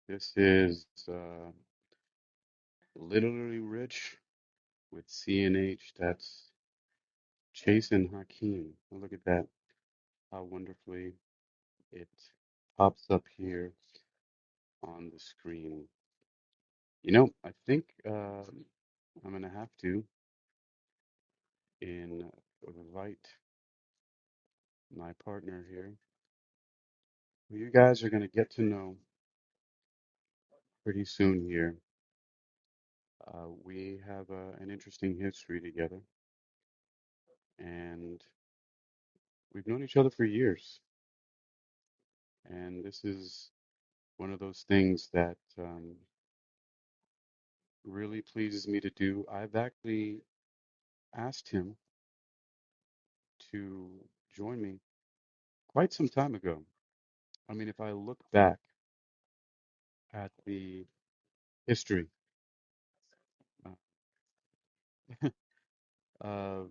This is literally rich with CNH. That's Chase and Hakeem. Oh, look at that. How wonderfully it pops up here on the screen. I think I'm gonna have to invite my partner here, who you guys are gonna get to know pretty soon here. We have an interesting history together, and we've known each other for years. And this is one of those things that really pleases me to do. I've actually asked him to join me quite some time ago. I mean, if I look back at the history uh,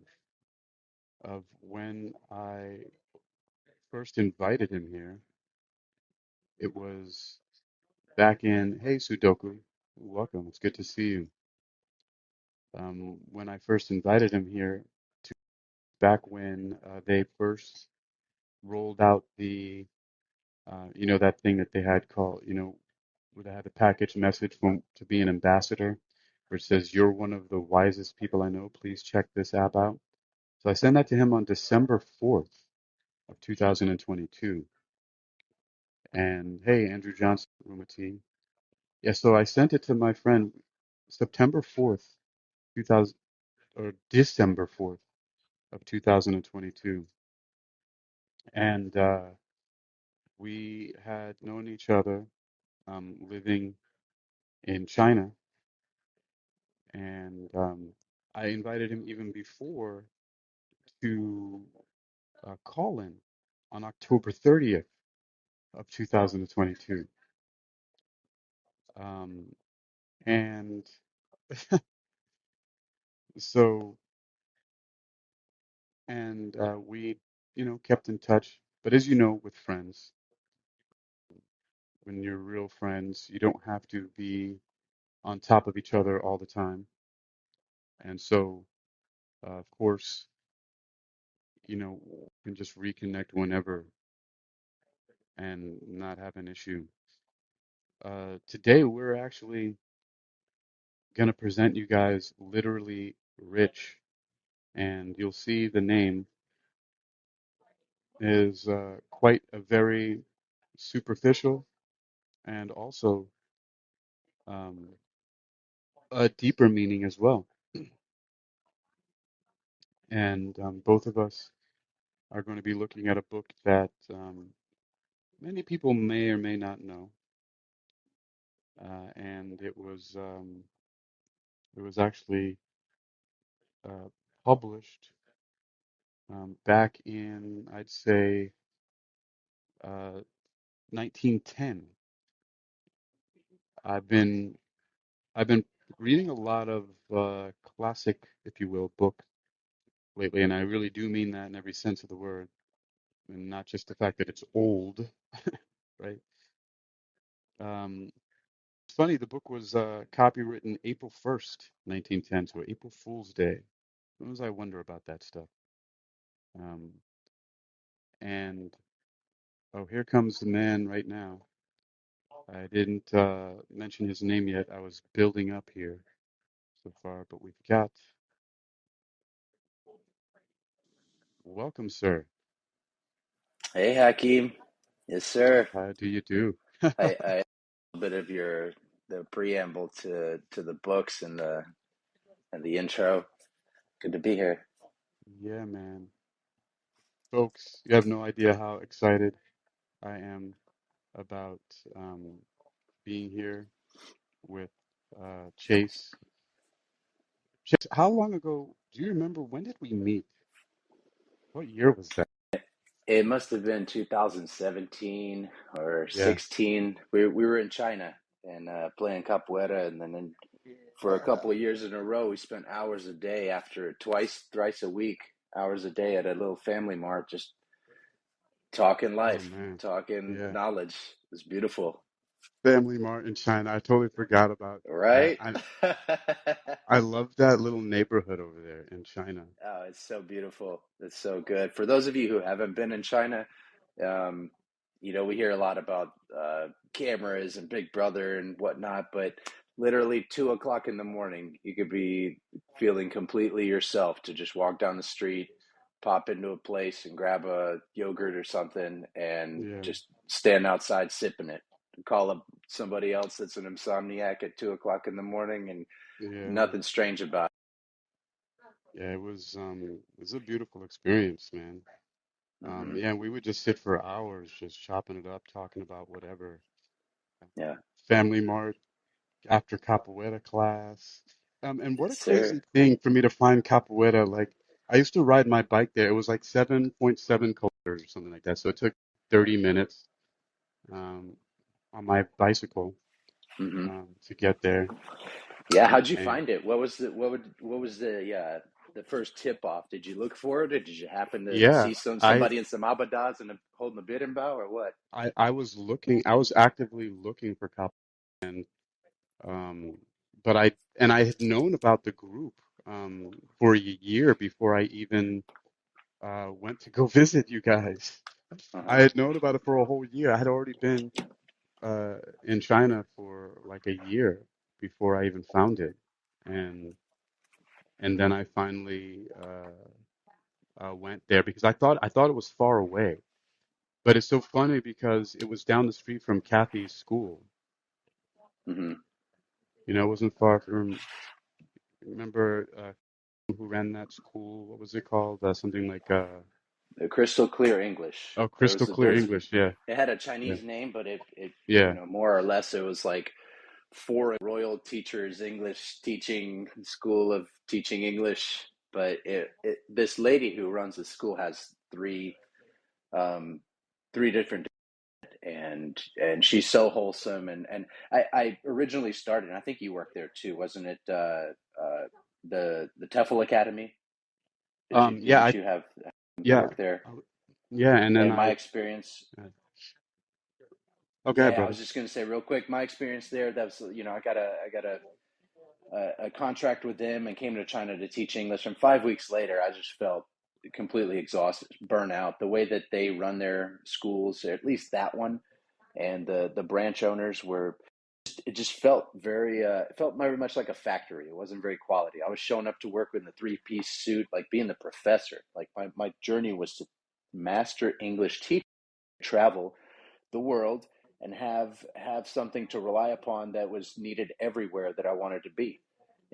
of when I first invited him here, it was back in, hey, Sudoku, welcome. It's good to see you. When I first invited him here, to back when they first rolled out that thing that they had called, where they had a package message from to be an ambassador, where it says, "You're one of the wisest people I know. Please check this app out." So I sent that to him on December 4th of 2022. And hey, Andrew Johnson, Rumati. Yeah, so I sent it to my friend September 4th, 2000, or December 4th of 2022. And we had known each other living in China. And I invited him even before to call in on October 30th of 2022. Um, and so, and we, kept in touch. But as you know, with friends, when you're real friends, you don't have to be on top of each other all the time. And so, of course, you can just reconnect whenever and not have an issue. Today, we're actually going to present you guys literally rich, and you'll see the name is quite a very superficial and also um, a deeper meaning as well. And both of us are going to be looking at a book that many people may or may not know, and it was actually uh, published back in, I'd say, uh, 1910. I've been I've been reading a lot of classic, if you will, book lately, and I really do mean that in every sense of the word, and not just the fact that it's old, right? Um, it's funny, the book was copywritten April 1st, 1910, so April Fool's Day. Sometimes I wonder about that stuff. Um, and oh, here comes the man right now. I didn't mention his name yet. I was building up here so far, but we've got welcome, sir. Hey, Hakeem. Yes, sir. How do you do? I a little bit of the preamble to the books and the intro. Good to be here. Yeah, man. Folks, you have no idea how excited I am about um, being here with Chase. Chase, how long ago, do you remember when did we meet? What year was that? It must have been 2017 or Yeah. 16. We were in China and playing capoeira, and then for a couple of years in a row, we spent hours a day after thrice a week, hours a day at a little family mart, just talking Oh, life, man. talking Yeah. knowledge. It was beautiful. Family Mart in China. I totally forgot about that. right? I love that little neighborhood over there in China. Oh, it's so beautiful. It's so good. For those of you who haven't been in China, um, we hear a lot about cameras and Big Brother and whatnot, but literally 2 o'clock in the morning, you could be feeling completely yourself to just walk down the street, pop into a place and grab a yogurt or something and Yeah, just stand outside sipping it. Call up somebody else that's an insomniac at 2 o'clock in the morning, and yeah, nothing strange about yeah. It was a beautiful experience, man. it. Hmm. Yeah, we would just sit for hours just chopping it up, talking about whatever. Yeah. Family Mart after Capoeira class. And what Yes, a sir. crazy thing for me to find Capoeira. Like, I used to ride my bike there. It was like 7.7 kilometers or something like that. So it took 30 minutes um, on my bicycle Hmm. to get there. Yeah, how'd you And find it? What was the first tip off? Did you look for it, or did you happen to yeah, see I somebody in some abadas and holding a bidden bow, or what? I was looking. I was actively looking for Capoeira, and um, but I had known about the group for a year before I even went to go visit you guys. I Uh-huh. had known about it for a whole year. I had already been in China for like a year before I even found it, and and then I finally went there because I thought it was far away. But it's so funny because it was down the street from Kathy's school. Hmm. You know, it wasn't far from. Remember who ran that school? What was it called? Something like The crystal clear English. oh, There was Crystal Clear there's English. Yeah, it had a yeah, Chinese name, but it yeah. more or less it was like foreign royal teachers English teaching school of teaching English. But this lady who runs the school has um, three different, and she's so wholesome, and I originally started, and I think you worked there too, wasn't it? The TEFL Academy. Did you Yeah, didn't you have yeah, work there? I yeah. And then And my experience, uh, oh, go ahead, yeah, I brother. was just going to say real quick, my experience there. That was, I got a contract with them and came to China to teach English. And 5 weeks later, I just felt completely exhausted, burnout. The way that they run their schools, at least that one, and the branch owners were, it just felt it felt very much like a factory. It wasn't very quality. I was showing up to work in the three-piece suit, like being the professor. Like my journey was to master English, teach, travel the world, and have something to rely upon that was needed everywhere that I wanted to be.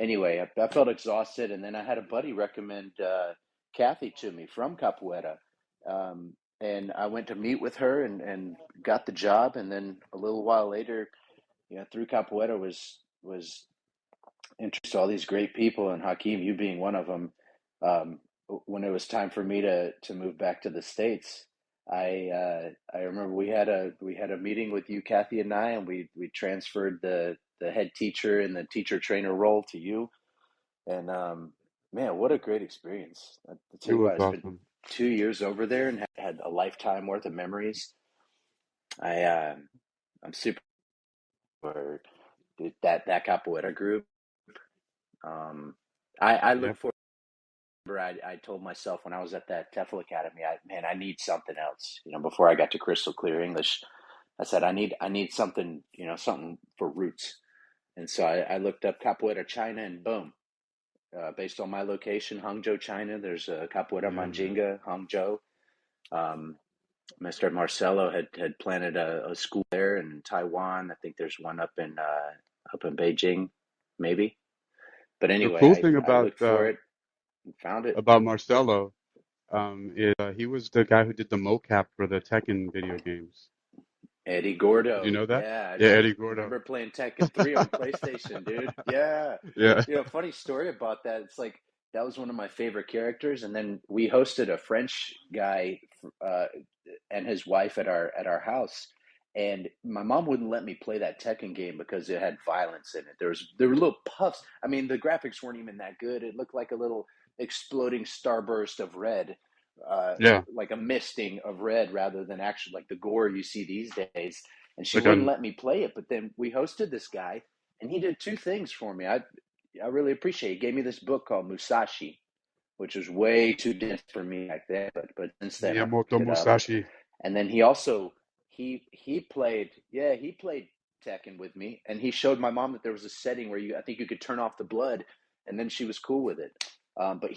Anyway, I felt exhausted, and then I had a buddy recommend Kathy to me from Capoeira, and I went to meet with her and got the job. And then a little while later, through Capoeira was introduced to all these great people, and Hakeem, you being one of them. Um, when it was time for me to move back to the States, I remember we had a meeting with you, Kathy, and I, and we transferred the head teacher and the teacher trainer role to you. And man, what a great experience! I'll tell It you what, was I spent awesome. 2 years over there and had a lifetime worth of memories. I I'm super for that capoeira group. Um, I look Yep. for. I told myself when I was at that TEFL Academy, I need something else. Before I got to Crystal Clear English, I said I need something, something for roots. And so I looked up Capoeira China, and boom, based on my location, Hangzhou, China, there's a Capoeira Yeah, man. Manjinga, Hangzhou. Um, Mr. Marcelo had planted a school there, and in Taiwan. I think there's one up in Beijing, maybe. But The cool anyway, thing I looked for it and found it. about Marcelo is he was the guy who did the mocap for the Tekken video games. Eddie Did you Gordo. know that? Yeah, Yeah, I Eddie Gordo. remember playing Tekken 3 on PlayStation, dude. Yeah. Yeah. Funny story about that. It's like that was one of my favorite characters, and then we hosted a French guy uh, and his wife at our house, and my mom wouldn't let me play that Tekken game because it had violence in it. There were little puffs. I mean, the graphics weren't even that good. It looked like a little exploding starburst of red, uh, Yeah. like a misting of red rather than actually like the gore you see these days. and she Like wouldn't on let me play it. But then we hosted this guy, and he did two things for me. I really appreciate it. He gave me this book called Musashi, which was way too dense for me back then. But since then I Miyamoto picked it up. Musashi. And then he also he played, yeah, he played Tekken with me, and he showed my mom that there was a setting where I think you could turn off the blood, and then she was cool with it. But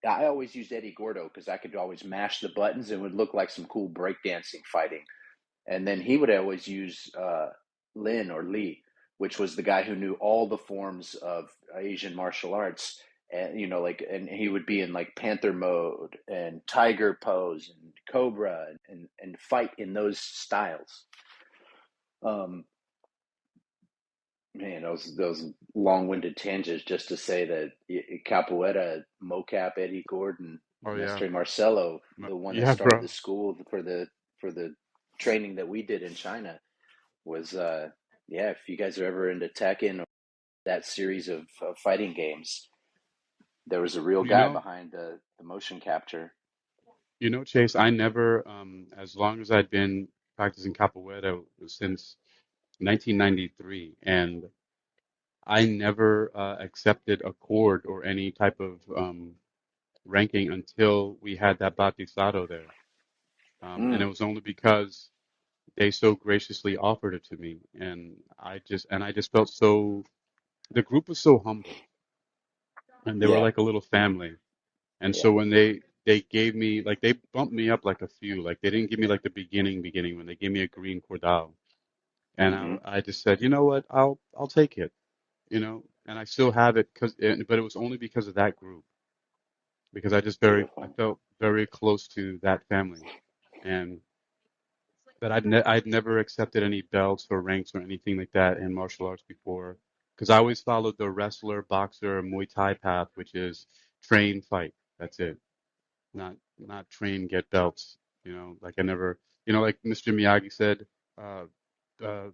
I always used Eddie Gordo because I could always mash the buttons and it would look like some cool breakdancing fighting. And then he would always use Lin or Lee, which was the guy who knew all the forms of Asian martial arts. And and he would be in like panther mode and tiger pose and cobra and fight in those styles. Um, Man, those long-winded tangents just to say that Capoeira, Mocap, Eddie Gordon, Oh yeah. Mestre Marcelo, the one that Yeah, started bro. the school for the training that we did in China, was yeah. If you guys are ever into Tekken or that series of fighting games, there was a real You guy know, behind the motion capture. Chase, I never, as long as I'd been practicing capoeira since 1993, and I never accepted a cord or any type of ranking until we had that Batisado there. And it Mm, was only because they so graciously offered it to me, and I just felt so, the group was so humble, and they were yeah, like a little family. And yeah. so when they gave me, like, they bumped me up like a few, like they didn't give me like the beginning when they gave me a green cordal, and Hmm. I just said, you know what, I'll take it, and I still have it but it was only because of that group, because I Beautiful. felt very close to that family, and that I'd never accepted any belts or ranks or anything like that in martial arts before, because I always followed the wrestler, boxer, Muay Thai path, which is train, fight. That's it. Not train, get belts. Like I never, like Mr. Miyagi said, uh, uh,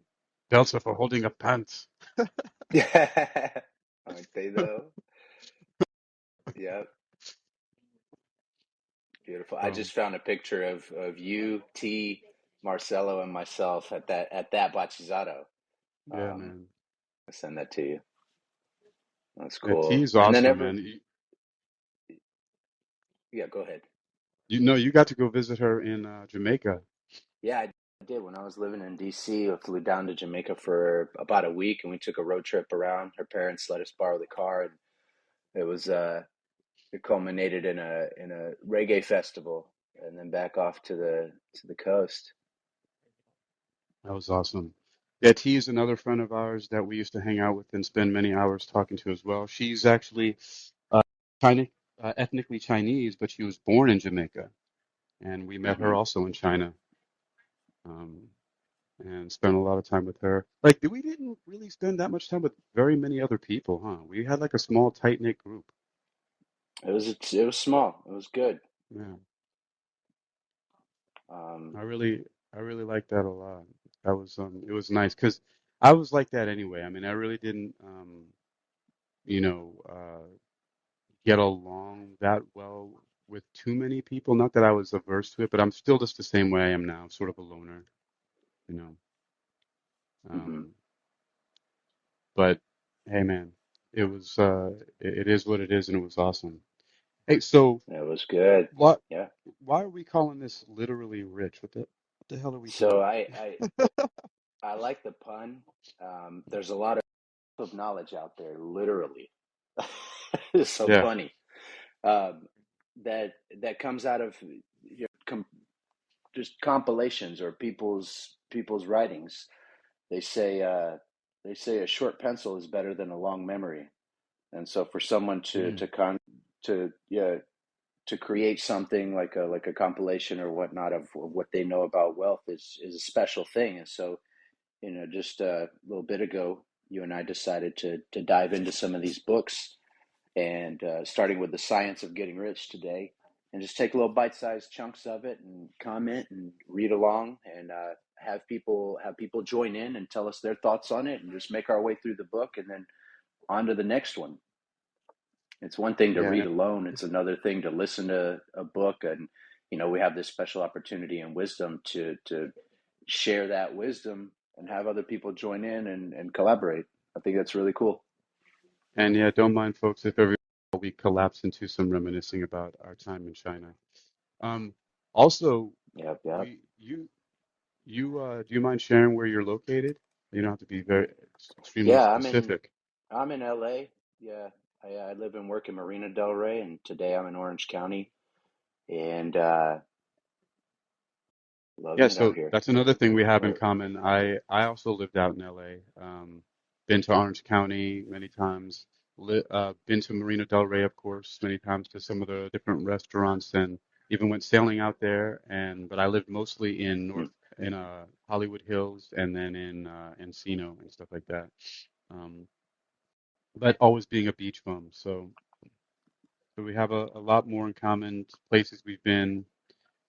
belts are for holding up pants. Aren't they though? Yep. Beautiful. I So just found a picture of you, T, Marcelo, and myself at that Bachizado. yeah, Um, man. I'll send that to you. That's Yeah, T cool. is And then awesome, man. yeah, go ahead. You know, you got to go visit her in Jamaica. Yeah, I did. When I was living in DC, I flew down to Jamaica for about a week, and we took a road trip around. Her parents let us borrow the car, and it was it culminated in a reggae festival, and then back off to the coast. That was awesome. Yeah, T is another friend of ours that we used to hang out with and spend many hours talking to as well. She's actually uh, China, ethnically Chinese, but she was born in Jamaica, and we met her Hmm. also in China, um, and spent a lot of time with her. Like, we didn't really spend that much time with very many other people, huh? We had like a small, tight-knit group. It was small. It was good. Yeah, Um, I really, I really liked that a lot. That was, it was nice because I was like that anyway. I mean, I really didn't, you know, get along that well with too many people. Not that I was averse to it, but I'm still just the same way I am now, sort of a loner, you know. mhm. Um, but hey, man, it is what it is, and it was awesome. Hey, so It was good. what? Yeah. Why are we calling this literally rich? What the hell are we So doing? I like the pun. There's a lot of knowledge out there, literally. It's so Yeah. funny. Um, that comes out of just compilations or people's writings. They say they say a short pencil is better than a long memory. And so for someone Mm. to yeah to create something like a compilation or whatnot of what they know about wealth is a special thing. And so just a little bit ago, you and I decided to dive into some of these books, and starting with the science of getting rich today, and just take little bite-sized chunks of it and comment and read along, and have people join in and tell us their thoughts on it, and just make our way through the book, and then on to the next one. It's one thing to read Yeah. alone. It's another thing to listen to a book, and we have this special opportunity and wisdom to share that wisdom and have other people join in and collaborate. I think that's really cool. And yeah, don't mind folks if every we collapse into some reminiscing about our time in China. Um, Also, Yep, yep. do you mind sharing where you're located? You don't have to be very extremely Yeah, specific. I'm in LA. Yeah, I live and work in Marina Del Rey, and today I'm in Orange County, and Yeah, loving it out so here. that's another thing we have in common. I also lived out in LA. Been to Orange County many times. Been to Marina Del Rey, of course, many times to some of the different restaurants, and even went sailing out there. And but I lived mostly in Hmm. Hollywood Hills, and then in Encino and stuff like that. Um, but always being a beach bum, so we have a lot more in common. Places we've been,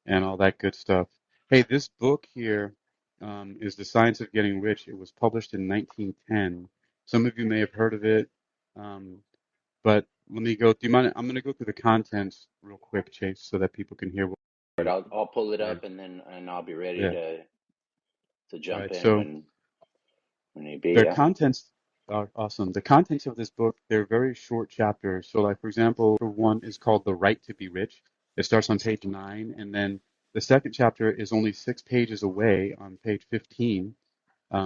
and all that good stuff. Hey, this book here is The Science of Getting Rich. It was published in 1910. Some of you may have heard of it, um, but let me go. Do you mind? I'm going to go through the contents real quick, Chase, so that people can hear what But we I'll pull it read. up and I'll be ready Yeah. to All jump right. in So when need be. their Yeah. contents are awesome. The contents of this book, they're very short chapters. So, like for example, one is called "The Right to Be Rich." It starts on page 9, and then the second chapter is only 6 pages away on page 15,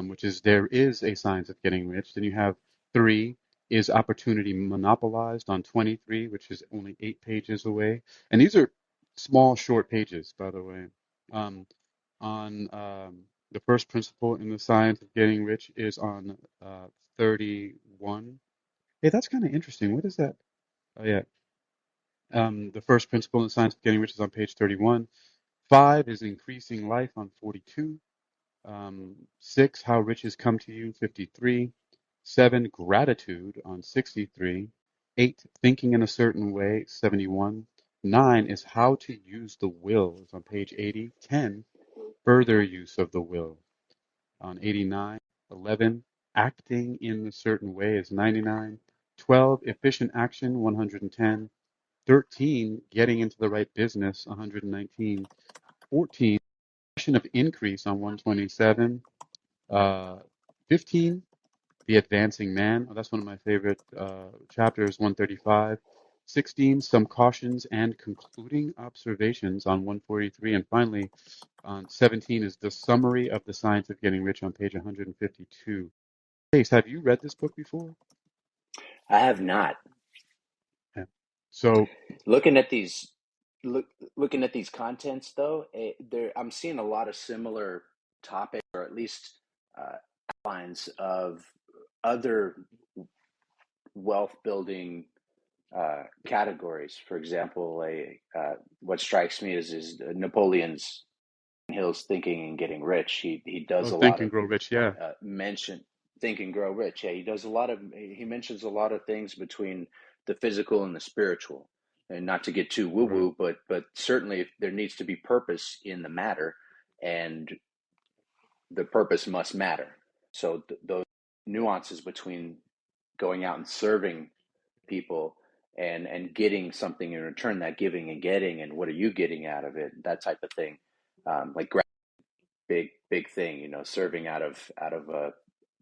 which is there is a science of getting rich. Then you have 3 is opportunity monopolized on 23, which is only 8 pages away. And these are small, short pages, by the way. Um, on The first principle in the science of getting rich is on 31. Hey, that's kind of interesting. What is that? Oh, yeah. The first principle in the science of getting rich is on page 31. 5 is increasing life on 42. 6, how riches come to you, 53. 7, gratitude on 63. 8, thinking in a certain way, 71. 9 is how to use the will, is on page 80. 10, further use of the will on 89. 11, acting in a certain way is 99. 12, efficient action, 110. 13, getting into the right business, 119. 14, question of increase on 127. 15, The Advancing Man. Oh, that's one of my favorite chapters, 135. 16, Some Cautions and Concluding Observations on 143. And finally, on 17 is The Summary of the Science of Getting Rich on page 152. Case, have you read this book before? I have not. Yeah. So, Looking at these, look, looking at these contents though, I'm seeing a lot of similar topics, or at least uh, outlines of other wealth building categories. For example, what strikes me is Napoleon's Hill's Thinking and Getting Rich. He does oh, a Think lot and of Grow Rich. Yeah. mention Think and Grow Rich. Yeah, he does a lot of he mentions a lot of things between the physical and the spiritual. And not to get too woo Right. woo, but certainly there needs to be purpose in the matter, and the purpose must matter. So those nuances between going out and serving people and getting something in return, that giving and getting, and what are you getting out of it, that type of thing, like big thing, serving out of a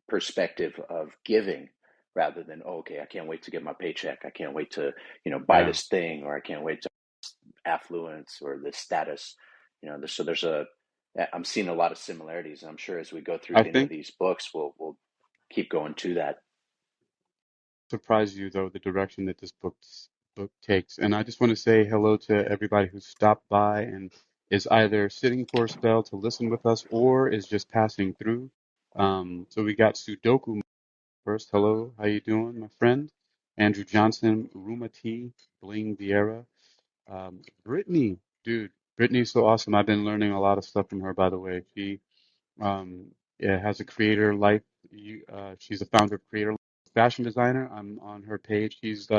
perspective of giving rather than, oh, okay, I can't wait to get my paycheck, I can't wait to buy Yeah. this thing, or I can't wait to affluence or the status. So I'm seeing a lot of similarities, and I'm sure as we go through I any of think these books, we'll keep going to that. surprise you though the direction that this book takes. And I just want to say hello to everybody who stopped by and is either sitting for a spell to listen with us or is just passing through. So we got Sudoku first. Hello, how you doing, my friend? Andrew Johnson, Ruma T, Bling Vieira, Brittany, dude. Brittany's so awesome. I've been learning a lot of stuff from her, by the way. She um, yeah, has a creator life. She's a founder of Creator Life, fashion designer. I'm on her page. She's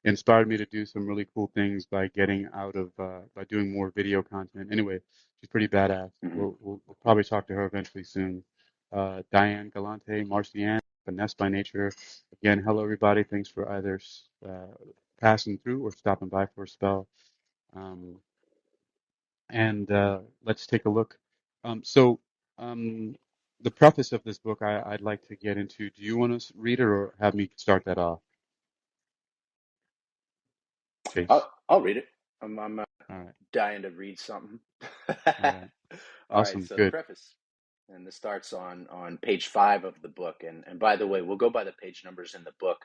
inspired me to do some really cool things by getting out of by doing more video content. Anyway, she's pretty badass. Hmm. We'll probably talk to her eventually soon. Diane Galante, Marcianne, Finesse by Nature. Again, hello everybody. Thanks for either passing through or stopping by for a spell. Um, and let's take a look. So. Um, the preface of this book I'd like to get into. Do you want to read it or have me start that off, Chase? I'll read it. I'm All right. dying to read something. All right. All right, Awesome. so the Good. preface, and this starts on page 5 of the book. And by the way, we'll go by the page numbers in the book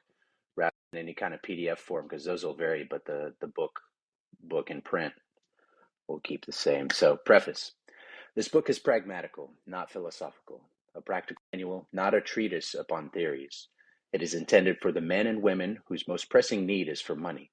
rather than any kind of PDF form because those will vary, but the book in print will keep the same. So, preface. This book is pragmatical, not philosophical, a practical manual, not a treatise upon theories. It is intended for the men and women whose most pressing need is for money,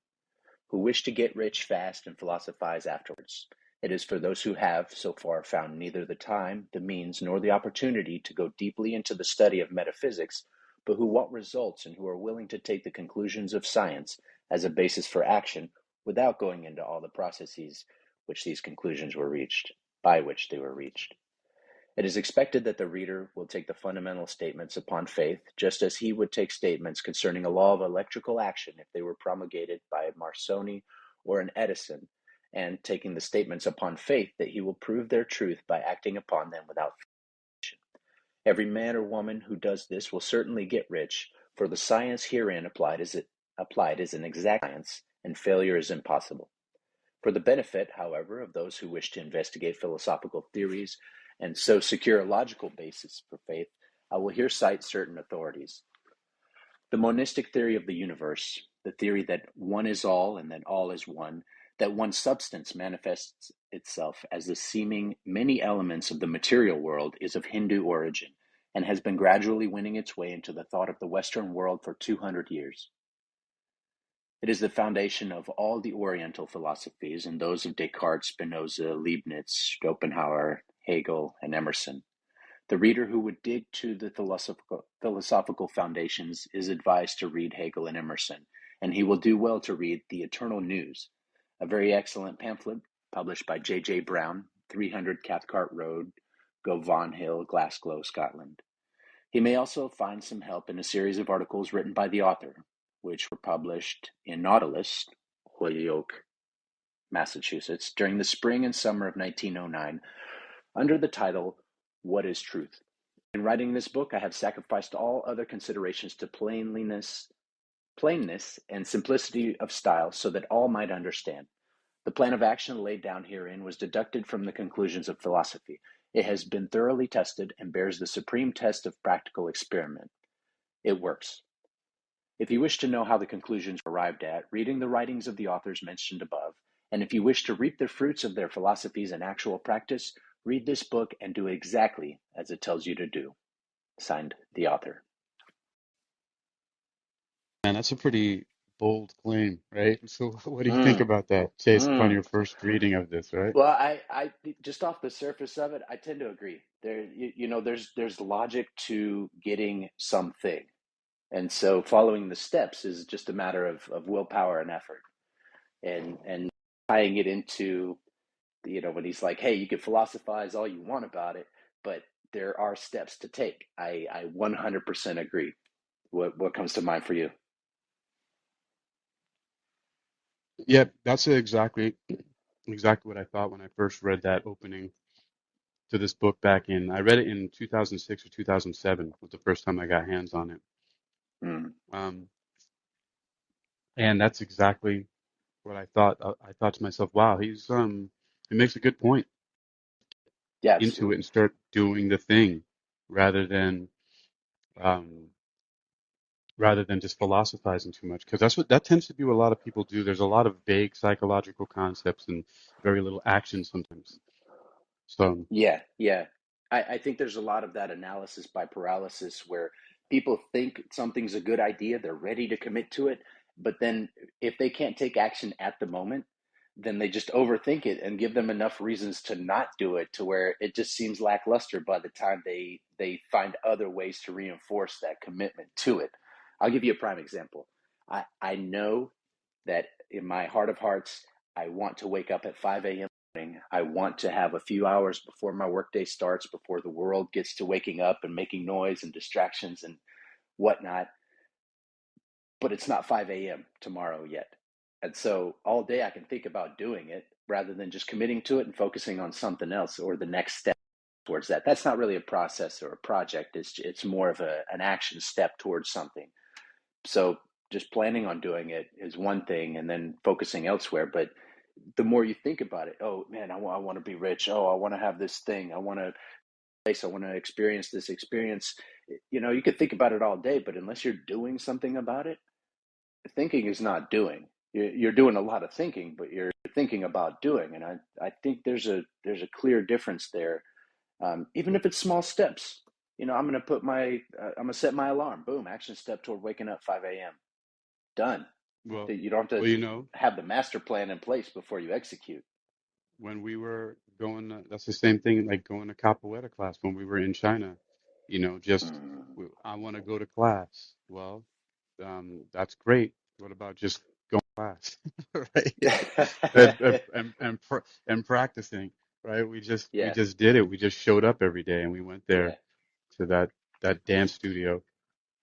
who wish to get rich fast and philosophize afterwards. It is for those who have, so far, found neither the time, the means, nor the opportunity to go deeply into the study of metaphysics, but who want results and who are willing to take the conclusions of science as a basis for action without going into all the processes which these conclusions were reached, by which they were reached. It is expected that the reader will take the fundamental statements upon faith, just as he would take statements concerning a law of electrical action if they were promulgated by a Marconi or an Edison, and taking the statements upon faith that he will prove their truth by acting upon them without fiction. Every man or woman who does this will certainly get rich, for the science herein applied is an exact science, and failure is impossible. For the benefit, however, of those who wish to investigate philosophical theories and so secure a logical basis for faith, I will here cite certain authorities. The monistic theory of the universe, the theory that one is all and that all is one, that one substance manifests itself as the seeming many elements of the material world, is of Hindu origin and has been gradually winning its way into the thought of the Western world for 200 years. It is the foundation of all the Oriental philosophies and those of Descartes, Spinoza, Leibniz, Schopenhauer, Hegel, and Emerson. The reader who would dig to the philosophical foundations is advised to read Hegel and Emerson, and he will do well to read The Eternal News, a very excellent pamphlet published by J. Brown, 300 Cathcart Road, Govan Hill, Glasgow, Scotland. He may also find some help in a series of articles written by the author, which were published in Nautilus, Holyoke, Massachusetts, during the spring and summer of 1909, under the title, What is Truth? In writing this book, I have sacrificed all other considerations to plainness and simplicity of style so that all might understand. The plan of action laid down herein was deducted from the conclusions of philosophy. It has been thoroughly tested and bears the supreme test of practical experiment. It works. If you wish to know how the conclusions were arrived at, reading the writings of the authors mentioned above, and if you wish to reap the fruits of their philosophies in actual practice, read this book and do exactly as it tells you to do. Signed, the author. Man, that's a pretty bold claim, right? So what do you think Mm, about that, Chase, upon mm. your first reading of this, right? Well, I just off the surface of it, I tend to agree. There's logic to getting something, and so following the steps is just a matter of willpower and effort, and tying it into when he's like, hey, you can philosophize all you want about it, but there are steps to take. I 100% agree. What comes to mind for you? Yeah, that's exactly what I thought when I first read that opening to this book back in, I read it in 2006 or 2007 was the first time I got hands on it. Mm, Um, and that's exactly what I thought. I thought to myself, wow, he makes a good point yeah, into it absolutely. and start doing the thing rather than, um, rather than just philosophizing too much. Because that tends to be what a lot of people do. There's a lot of vague psychological concepts and very little action sometimes. So, Yeah, yeah. I think there's a lot of that analysis by paralysis where people think something's a good idea, they're ready to commit to it, but then if they can't take action at the moment, then they just overthink it and give them enough reasons to not do it to where it just seems lackluster by the time they find other ways to reinforce that commitment to it. I'll give you a prime example. I know that in my heart of hearts, I want to wake up at 5 a.m. I want to have a few hours before my workday starts, before the world gets to waking up and making noise and distractions and whatnot. But it's not 5 a.m. tomorrow yet. And so all day I can think about doing it rather than just committing to it and focusing on something else or the next step. towards that. That's not really a process or a project. It's more of an action step towards something. So just planning on doing it is one thing, and then focusing elsewhere. But the more you think about it, oh man, I want to be rich. Oh, I want to have this thing. I want to place. I want to experience this experience. You know, you could think about it all day, but unless you're doing something about it, thinking is not doing. You're doing a lot of thinking, but you're thinking about doing. And I think there's a clear difference there. Even if it's small steps. You know, I'm gonna set my alarm. Boom, action step toward waking up 5 a.m. Done. Well, You don't have well, to you know, have the master plan in place before you execute. when we were going, that's the same thing like going to capoeira class when we were in China. You know, just Mm. I want to go to class. Well, that's great. What about just going to class, right? And practicing, right? We Yeah, just did it. We just showed up every day and we went there yeah. to that dance studio.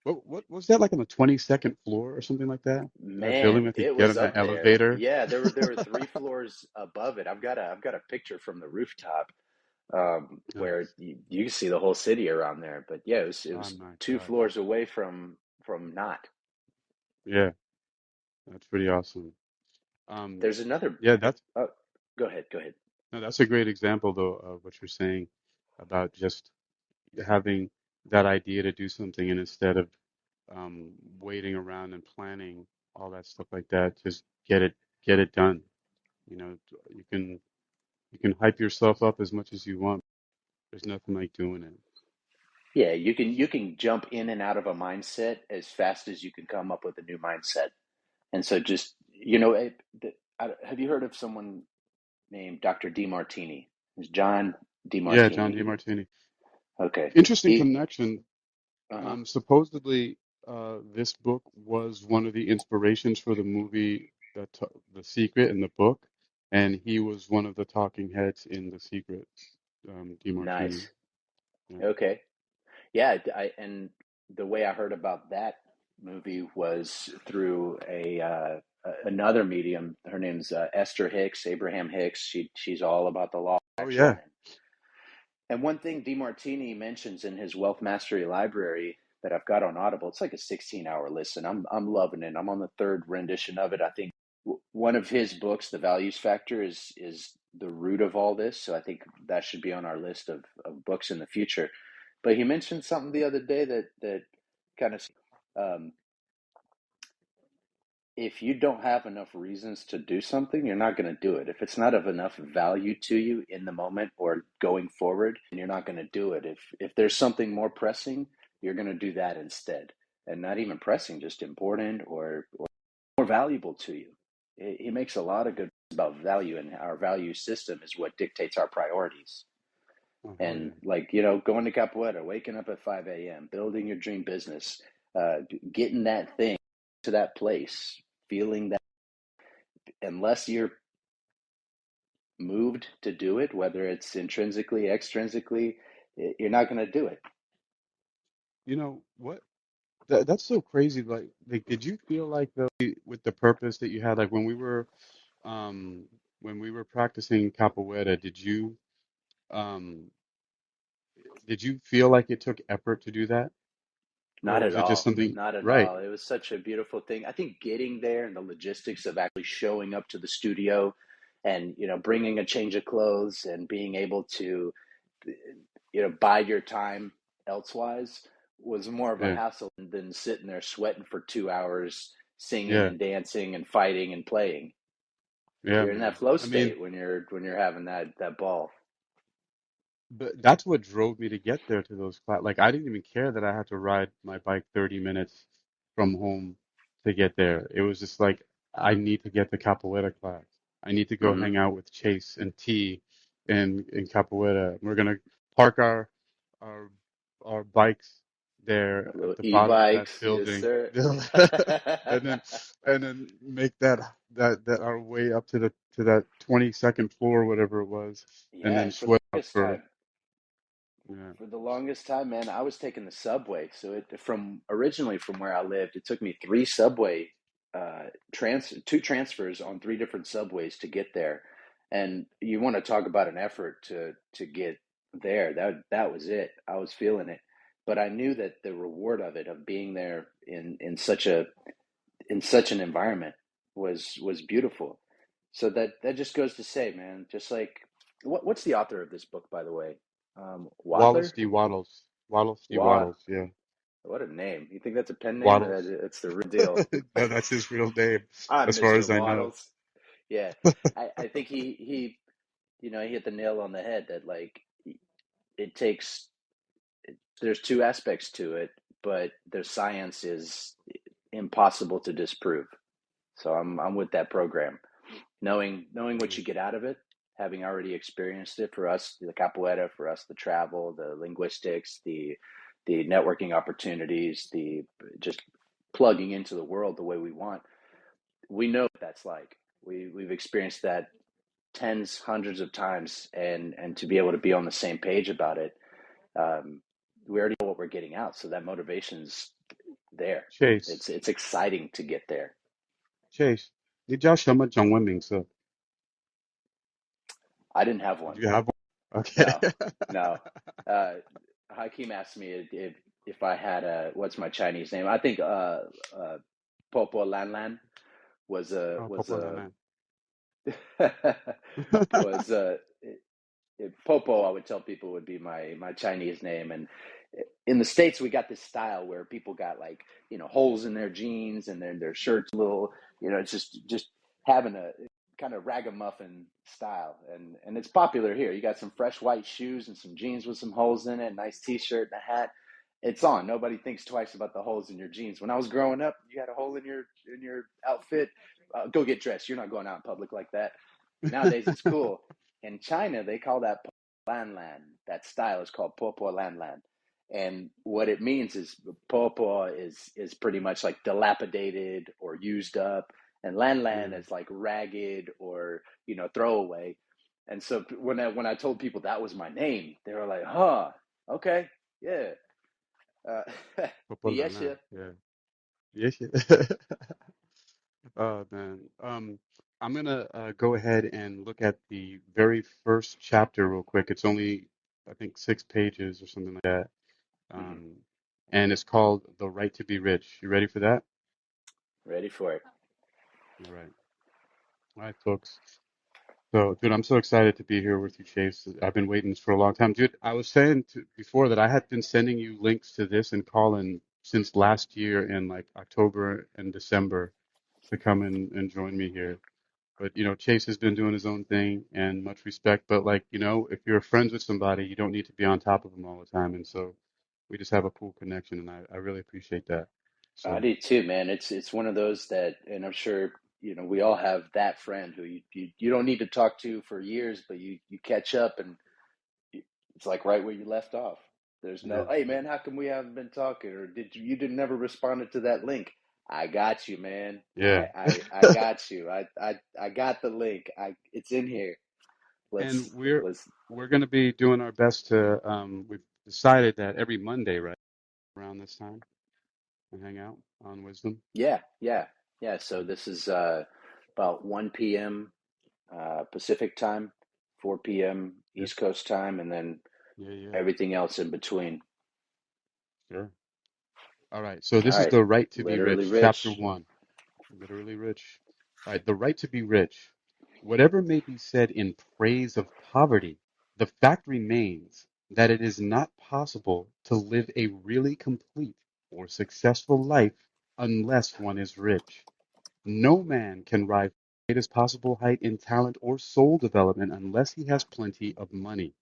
What was that, like on the 22nd floor or something like that? That building we Man, had to it get was on that up there. elevator. Yeah, there were three floors above it. I've got a picture from the rooftop where Nice. you can see the whole city around there. But yeah, it Oh was my two God. floors away from not. Yeah, that's pretty awesome. Um, There's another. yeah, that's Oh, go ahead, go ahead. no, that's a great example though of what you're saying about just having that idea to do something and instead of um, waiting around and planning all that stuff like that, just get it done. You know, you can hype yourself up as much as you want. There's nothing like doing it. Yeah, you can jump in and out of a mindset as fast as you can come up with a new mindset. And so just have you heard of someone named Dr. DeMartini? It's John Yeah, John DeMartini. DeMartini. Okay. Interesting He connection. uh-huh. Supposedly, this book was one of the inspirations for the movie The Secret in the book, and he was one of the talking heads in The Secret, DeMartini. Nice. Yeah. Okay. Yeah, and the way I heard about that movie was through another medium. Her name's Esther Hicks, Abraham Hicks. She's all about the law of Oh attraction. yeah. And one thing DeMartini mentions in his Wealth Mastery library that I've got on Audible, it's like a 16-hour listen. I'm loving it. I'm on the third rendition of it. I think one of his books, The Values Factor, is the root of all this. So I think that should be on our list of books in the future. But he mentioned something the other day that kind of if you don't have enough reasons to do something, you're not going to do it. If it's not of enough value to you in the moment or going forward, then you're not going to do it. If there's something more pressing, you're going to do that instead. And not even pressing, just important or more valuable to you. He makes a lot of good points about value, and our value system is what dictates our priorities. Oh hell And yeah. like, going to Capoeira, waking up at 5 a.m., building your dream business, getting that thing to that place, feeling that unless you're moved to do it, whether it's intrinsically, extrinsically, you're not going to do it. You know what? That's so crazy. Like, did you feel like though with the purpose that you had, like um, when we were practicing capoeira, um, did you feel like it took effort to do that, or Not was at it just all. something? Not at Right. all. It was such a beautiful thing. I think getting there and the logistics of actually showing up to the studio and, bringing a change of clothes and being able to, bide your time elsewise was more of a Yeah. hassle than sitting there sweating for 2 hours, singing Yeah. and dancing and fighting and playing. Yeah, You're in man. that flow I mean, state when you're having that ball. but that's what drove me to get there to those class. Like, I didn't even care that I had to ride my bike 30 minutes from home to get there. It was just like, I need to get the capoeira class. I need to go Hmm. hang out with Chase and T in capoeira. We're gonna park our our bikes there at Little the bottom of that e-bikes, yes, building, sir. and then make that our way up to that 22nd floor, or whatever it was, and Yeah, then and for the sweat up longest time, yeah. man, I was taking the subway. So from originally from where I lived, it took me three subway two transfers on three different subways to get there. And you want to talk about an effort to get. there. That was it. I was feeling it, but I knew that the reward of it, of being there in such an environment, was beautiful. So that just goes to say, man, just like what's the author of this book, by the way? Wallace Wadler? D. Waddles. Wallace D. Wad. Waddles, yeah. What a name. You think that's a pen name, or Waddles. it's the real deal? No, that's his real name, I'm as far Mr. as I know. Waddles. Yeah. I think he he hit the nail on the head that like it takes there's two aspects to it, but the science is impossible to disprove. So I'm with that program. Knowing what Yeah. you get out of it, having already experienced it, for us the capoeira, for us the travel, the linguistics, the networking opportunities, the just plugging into the world the way we want. We know what that's like. We've experienced that tens, hundreds of times, and to be able to be on the same page about it, um, we already know what we're getting out. So that motivation's there. Chase. It's exciting to get there. Chase. 你叫什么中文名字? I didn't have one. Did you have one? Okay. No, no. Uh, Hakeem asked me if I had a what's my Chinese name. I think Popo Lan Lan Oh, was Papa a Lalan. was Popo. I would tell people would be my Chinese name, and in the States we got this style where people got like holes in their jeans and their shirts little it's just having a kind of ragamuffin style, and it's popular here. You got some fresh white shoes and some jeans with some holes in it, nice T-shirt and a hat. It's on. Nobody thinks twice about the holes in your jeans. When I was growing up, you had a hole in your outfit. Go get dressed. You're not going out in public like that. Nowadays, it's cool. In China, they call that lan lan. That style is called popo lan lan. And what it means is popo is pretty much like dilapidated or used up, and lan lan Yeah. is like ragged or throwaway. And so when I told people that was my name, they were like, "Huh, okay, yeah, uh, Papa yes, Lalan. yeah." Yeah. Yes. Yeah. Oh man. I'm gonna go ahead and look at the very first chapter real quick. It's only, I think, 6 pages or something like that. Mm-hmm. Um, and it's called The Right to Be Rich. You ready for that? Ready for it? All right. All right, folks. So, dude, I'm so excited to be here with you, Chase. I've been waiting for a long time. Dude, I was saying before that I had been sending you links to this and Colin since last year in like October and December to come and join me here. But, Chase has been doing his own thing and much respect. But, like, if you're friends with somebody, you don't need to be on top of them all the time. And so we just have a cool connection, and I really appreciate that. I So, do too, man. It's one of those that, and I'm sure we all have that friend who you don't need to talk to for years, but you catch up and it's like right where you left off. There's no, yeah. hey man, how come we haven't been talking? Or you didn't never responded to that link? I got you, man. Yeah. I got you. I got the link. It's in here. And Let's we're let's we're going to be doing our best to we've decided that every Monday, right around this time, we hang out on Wisdom. yeah, yeah, yeah. So Yeah. this is about 1 p.m. Pacific time, 4 p.m. Yeah. East Coast time, and then Yeah. Yeah. everything else in between. Sure. All right. So All this is right, The Right to Be literally Rich, Chapter rich. 1. Literally rich. All right. The right to be rich. Whatever may be said in praise of poverty, the fact remains that it is not possible to live a really complete or successful life unless one is rich. No man can rise to the greatest possible height in talent or soul development unless he has plenty of money.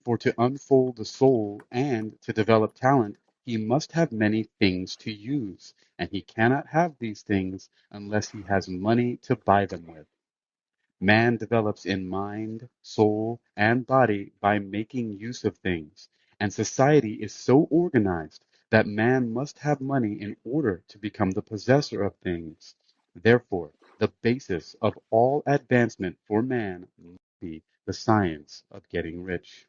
For to unfold the soul and to develop talent, he must have many things to use, and he cannot have these things unless he has money to buy them with. Man develops in mind, soul, and body by making use of things, and society is so organized that man must have money in order to become the possessor of things. Therefore, the basis of all advancement for man must be the science of getting rich.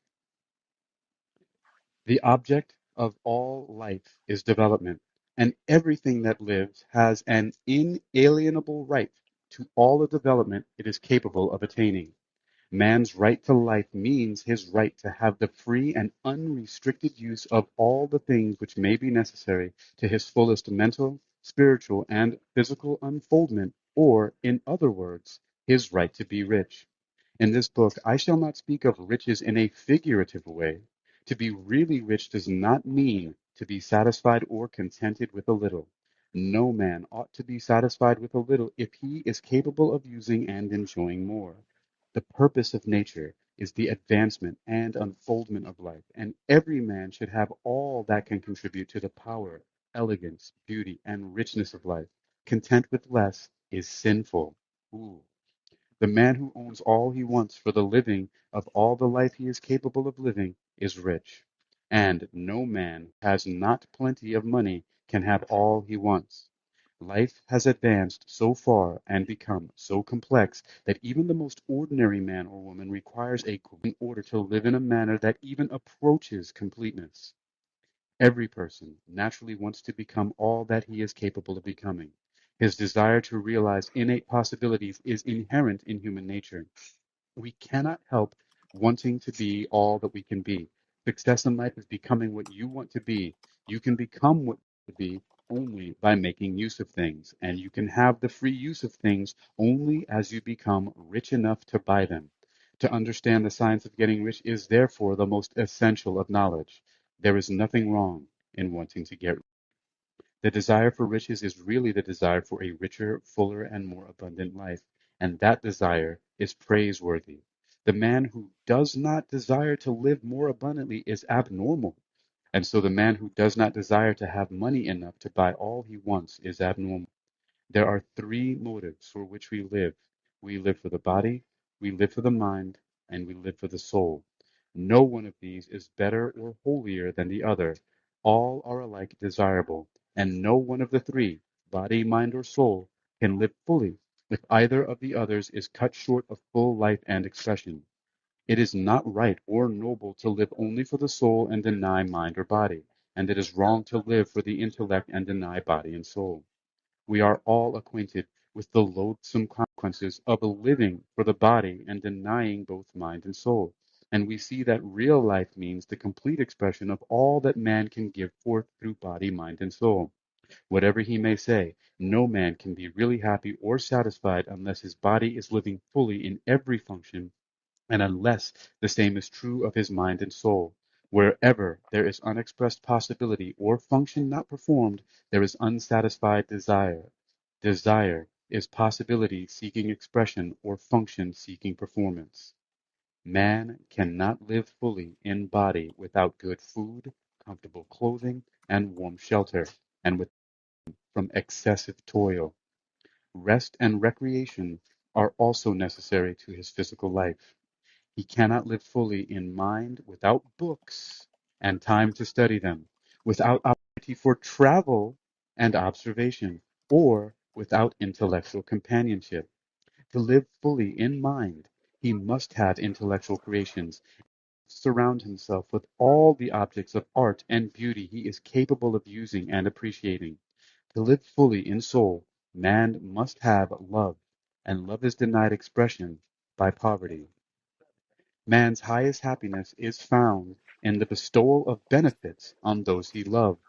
The object of all life is development, and everything that lives has an inalienable right to all the development it is capable of attaining. Man's right to life means his right to have the free and unrestricted use of all the things which may be necessary to his fullest mental, spiritual, and physical unfoldment, or, in other words, his right to be rich. In this book, I shall not speak of riches in a figurative way. To be really rich does not mean to be satisfied or contented with a little. No man ought to be satisfied with a little if he is capable of using and enjoying more. The purpose of nature is the advancement and unfoldment of life, and every man should have all that can contribute to the power, elegance, beauty, and richness of life. Content with less is sinful. Ooh. The man who owns all he wants for the living of all the life he is capable of living is rich. And no man who has not plenty of money can have all he wants. Life has advanced so far and become so complex that even the most ordinary man or woman requires a in order to live in a manner that even approaches completeness. Every person naturally wants to become all that he is capable of becoming. His desire to realize innate possibilities is inherent in human nature. We cannot help wanting to be all that we can be. Success in life is becoming what you want to be. You can become what you want to be only by making use of things, and you can have the free use of things only as you become rich enough to buy them. To understand the science of getting rich is therefore the most essential of knowledge. There is nothing wrong in wanting to get rich. The desire for riches is really the desire for a richer, fuller, and more abundant life, and that desire is praiseworthy. The man who does not desire to live more abundantly is abnormal, and so the man who does not desire to have money enough to buy all he wants is abnormal. There are three motives for which we live. We live for the body, we live for the mind, and we live for the soul. No one of these is better or holier than the other. All are alike desirable, and no one of the three, body, mind, or soul, can live fully if either of the others is cut short of full life and expression. It is not right or noble to live only for the soul and deny mind or body, and it is wrong to live for the intellect and deny body and soul. We are all acquainted with the loathsome consequences of living for the body and denying both mind and soul, and we see that real life means the complete expression of all that man can give forth through body, mind, and soul. Whatever he may say, no man can be really happy or satisfied unless his body is living fully in every function and unless the same is true of his mind and soul. Wherever there is unexpressed possibility or function not performed, there is unsatisfied desire. Desire is possibility seeking expression or function seeking performance. Man cannot live fully in body without good food, comfortable clothing, and warm shelter, and from excessive toil. Rest and recreation are also necessary to his physical life. He cannot live fully in mind without books and time to study them, without opportunity for travel and observation, or without intellectual companionship. To live fully in mind, he must have intellectual creations, surround himself with all the objects of art and beauty he is capable of using and appreciating. To live fully in soul, man must have love, and love is denied expression by poverty. Man's highest happiness is found in the bestowal of benefits on those he loves.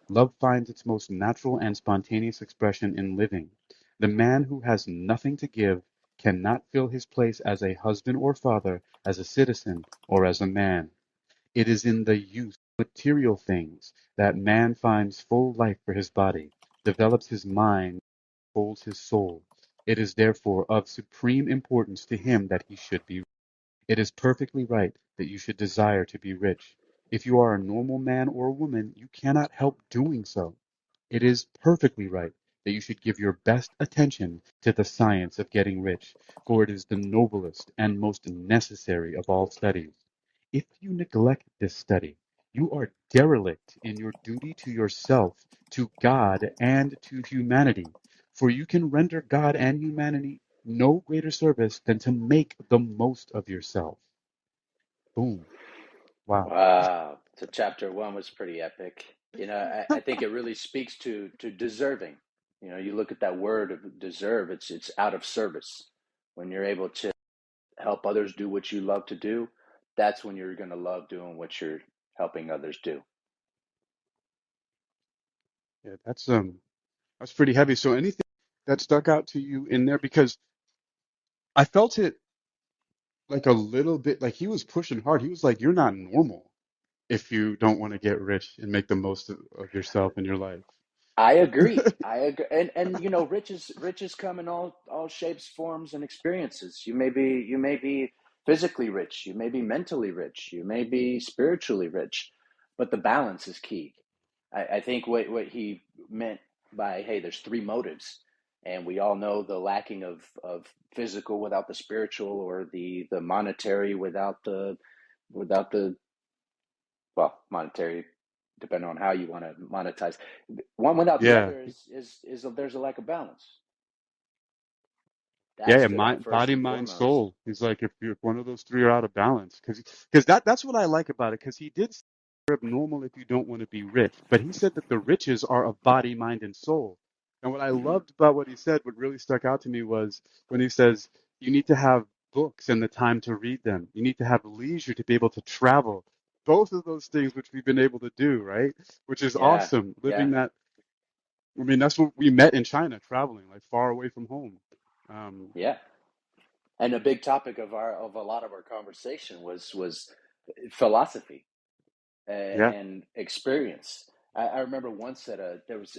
Love finds its most natural and spontaneous expression in living. The man who has nothing to give cannot fill his place as a husband or father, as a citizen, or as a man. It is in the use of material things that man finds full life for his body, develops his mind, holds his soul. It is therefore of supreme importance to him that he should be. It is perfectly right that you should desire to be rich. If you are a normal man or woman, you cannot help doing so. It is perfectly right that you should give your best attention to the science of getting rich, for it is the noblest and most necessary of all studies. If you neglect this study, you are derelict in your duty to yourself, to God, and to humanity, for you can render God and humanity no greater service than to make the most of yourself. Boom. Wow. Wow. So chapter one was pretty epic. I think it really speaks to deserving. You look at that word of deserve, it's out of service. When you're able to help others do what you love to do, that's when you're going to love doing what you're helping others do. Yeah, that's pretty heavy. So anything that stuck out to you in there? Because I felt it like a little bit like he was pushing hard. He was like, "You're not normal if you don't want to get rich and make the most of yourself and your life." I agree. I agree. And you know, riches come in all shapes, forms, and experiences. You may be physically rich, you may be mentally rich, you may be spiritually rich, but the balance is key. I think what he meant by, hey, there's three motives, and we all know the lacking of physical without the spiritual, or the monetary without the well, monetary, depending on how you want to monetize. One without the Yeah, other is there's a lack of balance. yeah, That yeah, stood out mind, first body, and mind, foremost. soul. He's like, if one of those three are out of balance, because that's what I like about it. Because he did say you're abnormal if you don't want to be rich, but he said that the riches are of body, mind, and soul. And what I Hmm. loved about what he said, what really stuck out to me was when he says you need to have books and the time to read them. You need to have leisure to be able to travel. Both of those things, which we've been able to do, right? Which is Yeah, awesome. yeah, Living that. I mean, that's what we met in China, traveling like far away from home. Um, yeah. And a big topic of a lot of our conversation was philosophy yeah. and experience. I remember once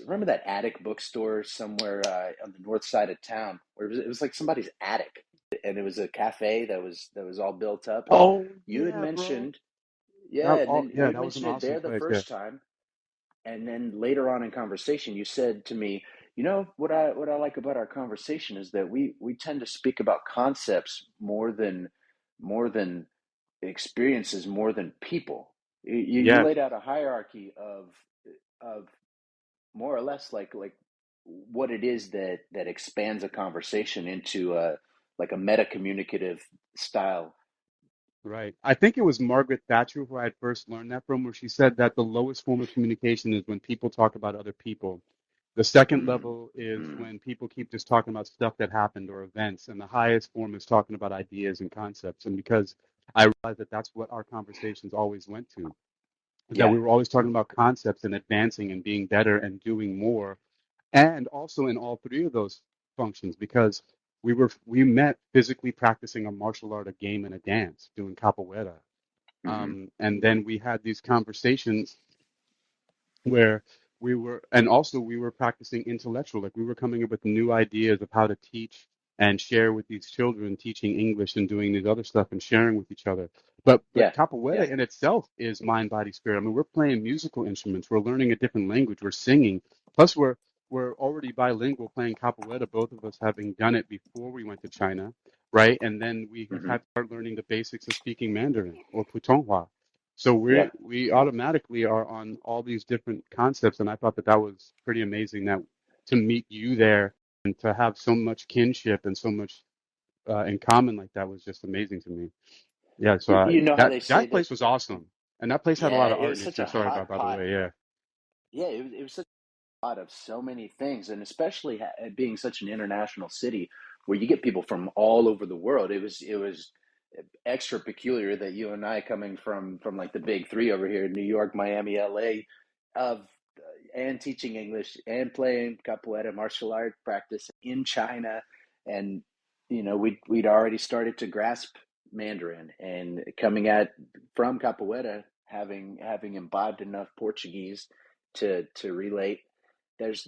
remember that attic bookstore somewhere on the north side of town where it was like somebody's attic, and it was a cafe that was all built up. And Oh you had yeah, bro. mentioned, yeah, and then you Yeah, had that was an mentioned it awesome there the place. Yeah. first time, and then later on in conversation, you said to me, you know what I like about our conversation is that we tend to speak about concepts more than experiences, more than people. You Yes. laid out a hierarchy of more or less like what it is that expands a conversation into a like a meta communicative style. Right. I think it was Margaret Thatcher who I had first learned that from, where she said that the lowest form of communication is when people talk about other people. The second Mm, level is mm, when people keep just talking about stuff that happened or events, and the highest form is talking about ideas and concepts. And because I realized that that's what our conversations always went to, is that yeah. we were always talking about concepts and advancing and being better and doing more, and also in all three of those functions because we met physically practicing a martial art, a game, and a dance, doing capoeira, Hmm. and then we had these conversations where and also we were practicing intellectual, like we were coming up with new ideas of how to teach and share with these children, teaching English and doing these other stuff and sharing with each other. But Yeah, capoeira yeah. in itself is mind, body, spirit. I mean, we're playing musical instruments, we're learning a different language, we're singing. Plus, we're already bilingual playing capoeira, both of us having done it before we went to China, right? And then we Hmm. had to start learning the basics of speaking Mandarin or Putonghua. So Yeah. we automatically are on all these different concepts, and I thought that that was pretty amazing that to meet you there and to have so much kinship and so much in common like that was just amazing to me. Yeah, so You know how that they say that that. place was awesome, and that place had a Yeah, lot of it art was in it such too. a Sorry hot about by the pot. way. Yeah, Yeah, it was such a pot of so many things, and especially being such an international city where you get people from all over the world. It was extra peculiar that you and I, coming from like the big three over here, New York, Miami, LA, of and teaching English and playing capoeira martial art practice in China, and we'd already started to grasp Mandarin, and coming at from capoeira, having imbibed enough Portuguese to relate. There's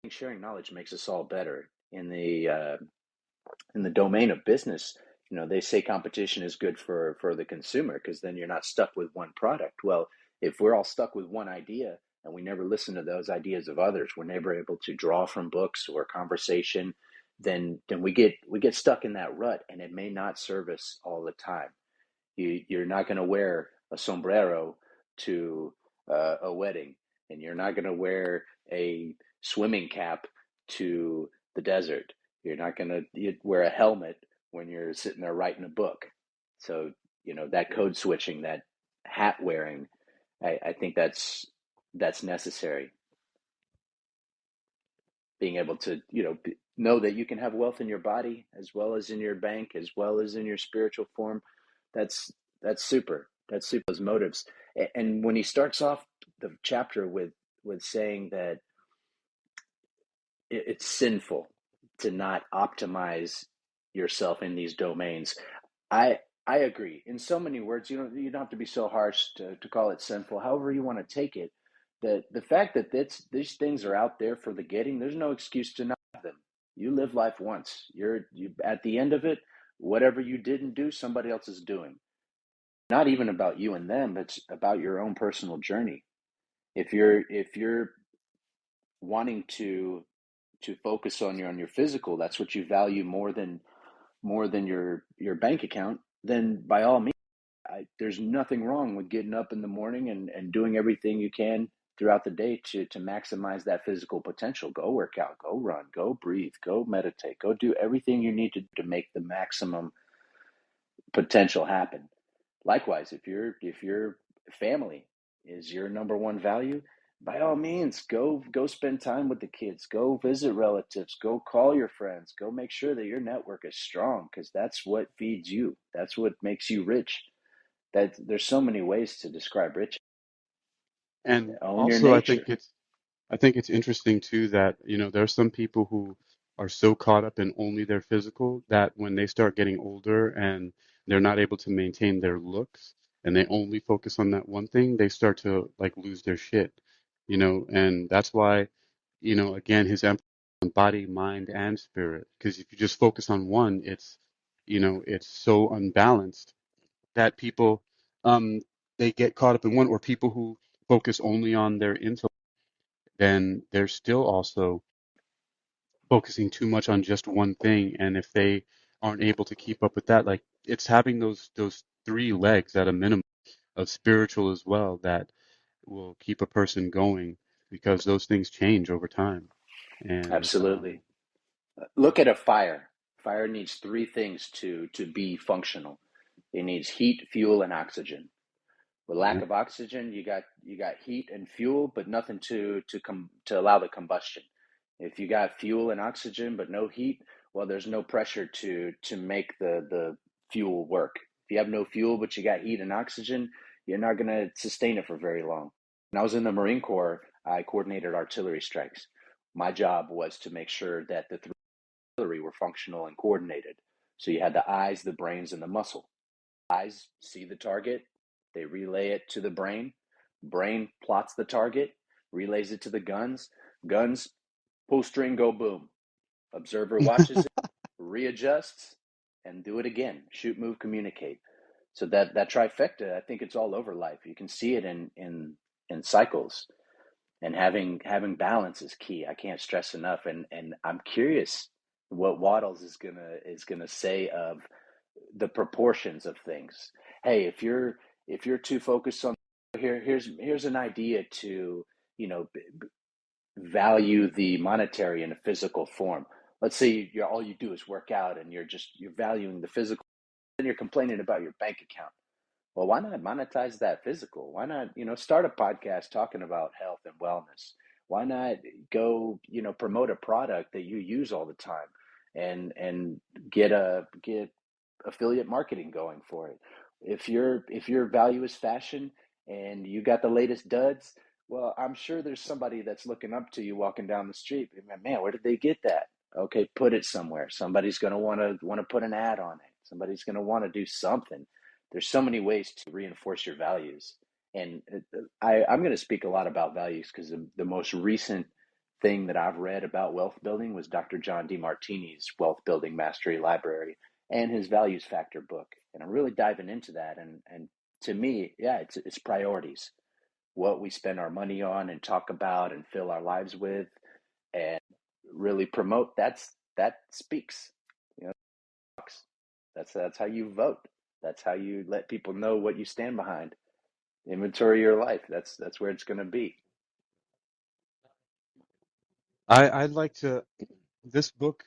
sharing knowledge makes us all better in the domain of business. They say competition is good for the consumer because then you're not stuck with one product. Well, if we're all stuck with one idea and we never listen to those ideas of others, we're never able to draw from books or conversation, then we get stuck in that rut, and it may not serve us all the time. You're not going to wear a sombrero to a wedding, and you're not going to wear a swimming cap to the desert. You're not going to wear a helmet when you're sitting there writing a book. So, that code switching, that hat wearing, I think that's necessary. Being able to, know that you can have wealth in your body as well as in your bank as well as in your spiritual form. That's that's super. That's super. Those motives. And when he starts off the chapter with saying that it's sinful to not optimize yourself in these domains. I agree. In so many words, you don't have to be so harsh to call it sinful. However you want to take it, the fact that these things are out there for the getting, there's no excuse to not have them. You live life once. You at the end of it, whatever you didn't do, somebody else is doing. Not even about you and them, it's about your own personal journey. If you're wanting to focus on your physical, that's what you value more than your bank account, then by all means, there's nothing wrong with getting up in the morning and doing everything you can throughout the day to maximize that physical potential. Go work out, go run, go breathe, go meditate, go do everything you need to make the maximum potential happen. Likewise, if your family is your number one value, by all means, go spend time with the kids, go visit relatives, go call your friends, go make sure that your network is strong because that's what feeds you. That's what makes you rich. That there's so many ways to describe rich. And Own your also, nature. I think it's interesting too that, there are some people who are so caught up in only their physical that when they start getting older and they're not able to maintain their looks and they only focus on that one thing, they start to like lose their shit, and that's why, again, his emphasis on body, mind, and spirit. Because if you just focus on one, it's so unbalanced that people, um, they get caught up in one, or people who focus only on their intellect, then they're still also focusing too much on just one thing. And if they aren't able to keep up with that, like it's having those three legs at a minimum of spiritual as well that will keep a person going because those things change over time. And Absolutely. Look at a fire. Fire needs three things to be functional. It needs heat, fuel, and oxygen. With lack yeah. of oxygen, you got heat and fuel, but nothing to allow the combustion. If you got fuel and oxygen but no heat, well, there's no pressure to make the fuel work. If you have no fuel but you got heat and oxygen, you're not going to sustain it for very long. When I was in the Marine Corps, I coordinated artillery strikes. My job was to make sure that the artillery were functional and coordinated. So you had the eyes, the brains, and the muscle. Eyes see the target, they relay it to the brain. Brain plots the target, relays it to the guns. Guns pull string, go boom. Observer watches it, readjusts, and do it again. Shoot, move, communicate. So that trifecta, I think it's all over life. You can see it in cycles, and having balance is key. I can't stress enough. And I'm curious what Waddles is gonna say of the proportions of things. Hey, if you're too focused on here's an idea to value the monetary in a physical form. Let's say you all you do is work out and you're valuing the physical, then you're complaining about your bank account. Well, why not monetize that physical? Why not, start a podcast talking about health and wellness? Why not go, promote a product that you use all the time and get affiliate marketing going for it? If your value is fashion and you got the latest duds, well, I'm sure there's somebody that's looking up to you walking down the street. Man, where did they get that? Okay, put it somewhere. Somebody's going to want to put an ad on it. Somebody's going to want to do something. There's so many ways to reinforce your values. And I'm going to speak a lot about values because the most recent thing that I've read about wealth building was Dr. John DeMartini's Wealth Building Mastery Library and his Values Factor book. And I'm really diving into that. And to me, yeah, it's priorities, what we spend our money on and talk about and fill our lives with and really promote. That speaks. You know, that's how you vote. That's how you let people know what you stand behind. Inventory your life. That's where it's going to be. I'd like to, this book,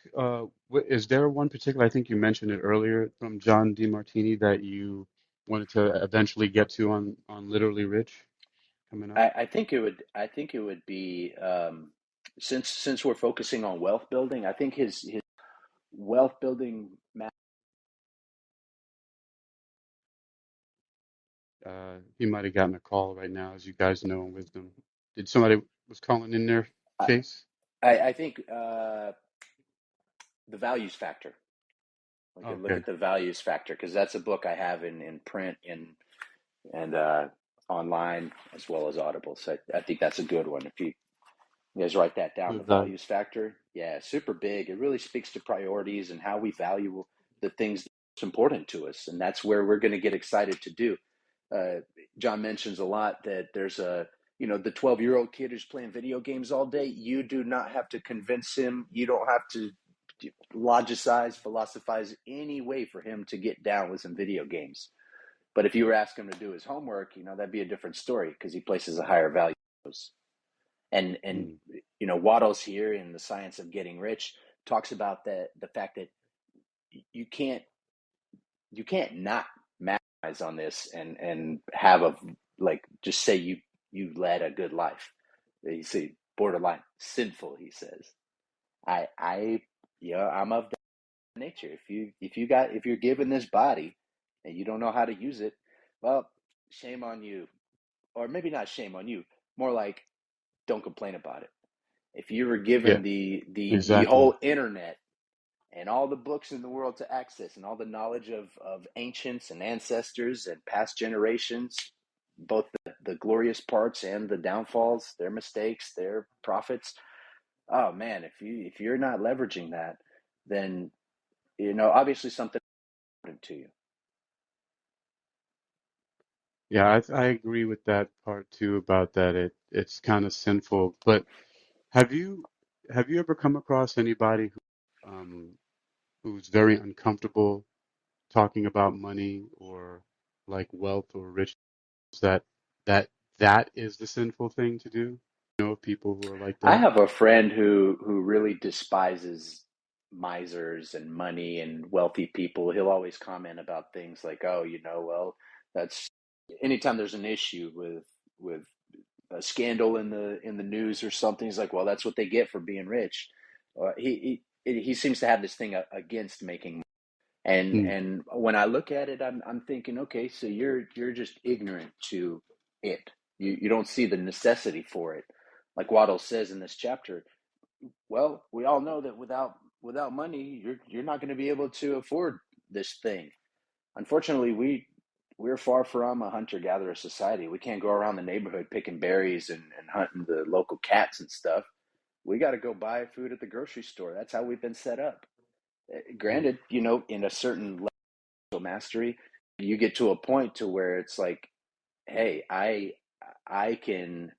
is there one particular, I think you mentioned it earlier, from John DeMartini that you wanted to eventually get to on Literally Rich coming up? I think it would be since we're focusing on wealth building, I think his wealth building. He might have gotten a call right now, as you guys know in wisdom. Did somebody was calling in there, I Chase? I think the values factor. We could look Okay, at the values factor because that's a book I have in print and online as well as Audible. So I think that's a good one. If you guys write that down, the the value. values factor, yeah, super big. It really speaks to priorities and how we value the things that's important to us, and that's where we're going to get excited to do. Uh, John mentions a lot that there's a the 12-year-old kid who's playing video games all day. You do not have to convince him. You don't have to logicize, philosophize any way for him to get down with some video games. But if you were asking him to do his homework, that'd be a different story because he places a higher value on those. And Mm, Waddles here in the Science of Getting Rich talks about the fact that you can't not maximize on this and have a like just say you led a good life. You see, borderline sinful. He says, I I'm of that nature. If you're given this body and you don't know how to use it, well, shame on you, or maybe not shame on you, more like don't complain about it. If you were yeah, given the exactly. whole internet and all the books in the world to access and all the knowledge of ancients and ancestors and past generations, both the glorious parts and the downfalls, their mistakes, their profits. Oh man, if you're not leveraging that, then obviously something important to you. Yeah, I agree with that part too about that. It's kind of sinful. But have you have you ever come across anybody who's very uncomfortable talking about money or like wealth or riches that that that is the sinful thing to do? You know, people who are like I that. have a friend who really despises misers and money and wealthy people. He'll always comment about things like, "Oh, well, that's anytime there's an issue with a scandal in the news or something. He's like, well, that's what they get for being rich. He seems to have this thing against making money. Mm, And when I look at it, I'm thinking, okay, so you're just ignorant to it. You don't see the necessity for it. Like Waddle says in this chapter, well, we all know that without money, you're not going to be able to afford this thing. Unfortunately, we're far from a hunter gatherer society. We can't go around the neighborhood picking berries and hunting the local cats and stuff. We got to go buy food at the grocery store. That's how we've been set up. mm. Granted, in a certain level of mastery, you get to a point to where it's like, hey, I can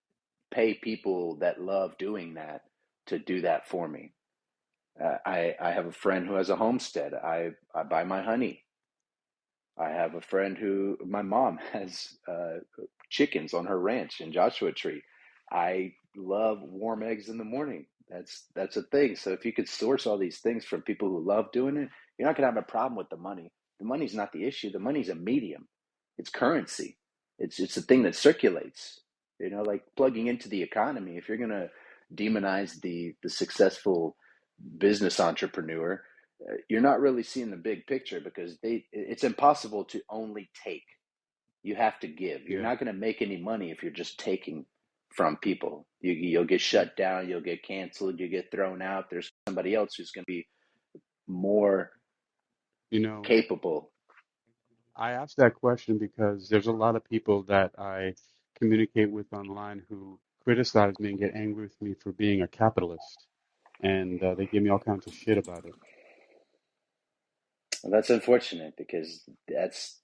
pay people that love doing that to do that for me. I have a friend who has a homestead. I buy my honey. I have a friend who my mom has chickens on her ranch in Joshua Tree. I love warm eggs in the morning. That's a thing. So if you could source all these things from people who love doing it, you're not gonna have a problem with the money. The money's not the issue. The money's a medium. It's currency. It's a thing that circulates. Like plugging into the economy. If you're gonna demonize the successful business entrepreneur, you're not really seeing the big picture because it's impossible to only take. You have to give. You're Yeah. not going to make any money if you're just taking from people. You'll get shut down, you'll get canceled, you get thrown out. There's somebody else who's going to be more You know, capable. I asked that question because there's a lot of people that I communicate with online who criticize me and get angry with me for being a capitalist, and they give me all kinds of shit about it. Well, that's unfortunate because that's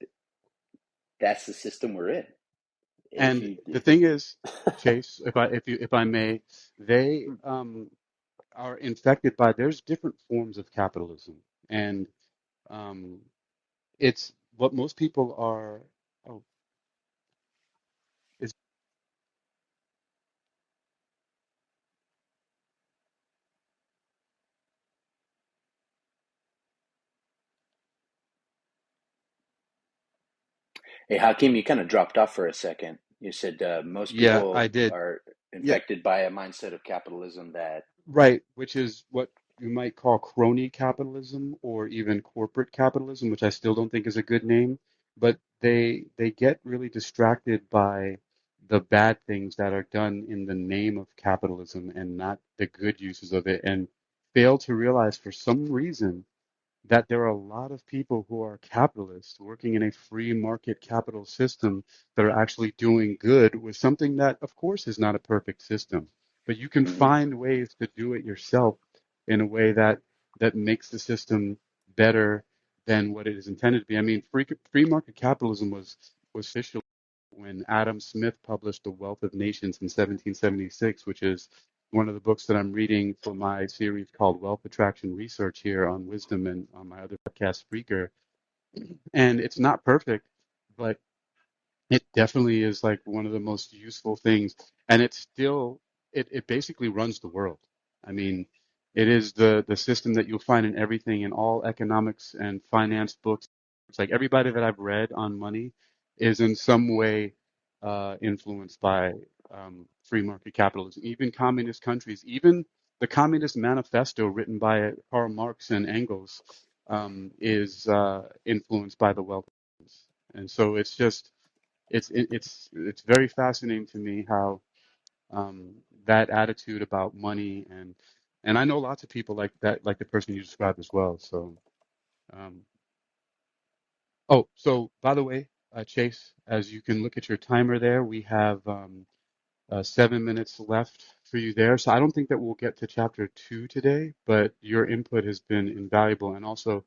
the system we're in. If And you the thing is, Chase, if I may, they are infected by there's different forms of capitalism, and um, it's what most people are. Oh, is Hey Hakeem, you kind of dropped off for a second. You said most yeah, people I did. are. Yeah, infected by a mindset of capitalism that right, which is what you might call crony capitalism or even corporate capitalism, which I still don't think is a good name. But they get really distracted by the bad things that are done in the name of capitalism and not the good uses of it, and fail to realize for some reason that there are a lot of people who are capitalists working in a free market capital system that are actually doing good with something that, of course, is not a perfect system. But you can mhm, find ways to do it yourself in a way that makes the system better than what it is intended to be. I mean, free market capitalism was officially when Adam Smith published The Wealth of Nations in 1776, which is one of the books that I'm reading for my series called Wealth Attraction Research here on Wisdom and on my other podcast, Spreaker. And it's not perfect, but it definitely is like one of the most useful things, and it's still it basically runs the world. I mean, it is the system that you'll find in everything in all economics and finance books. It's like everybody that I've read on money is in some way influenced by free market capitalism. Even communist countries, even the Communist Manifesto written by Karl Marx and Engels is influenced by the wealth. And so it's just it's very fascinating to me how um, that attitude about money and I know lots of people like that, like the person you described as well. So um, oh, so by the way, Chase, as you can look at your timer there, we have 7 minutes left for you there. So I don't think that we'll get to chapter 2 today, but your input has been invaluable. And also,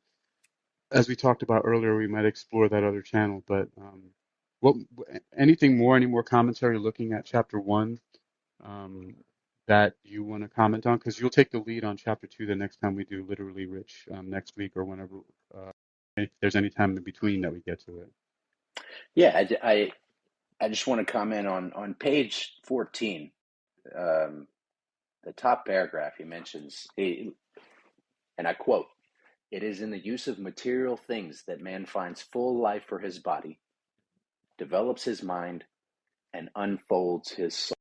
as we talked about earlier, we might explore that other channel. But what, any more commentary looking at chapter 1 um, that you want to comment on? Because you'll take the lead on chapter 2 the next time we do Literally Rich next week or whenever, if there's any time in between that we get to it. yeah, I just want to comment on page 14, um, the top paragraph. He mentions, and I quote, "It is in the use of material things that man finds full life for his body, develops his mind, and unfolds his soul."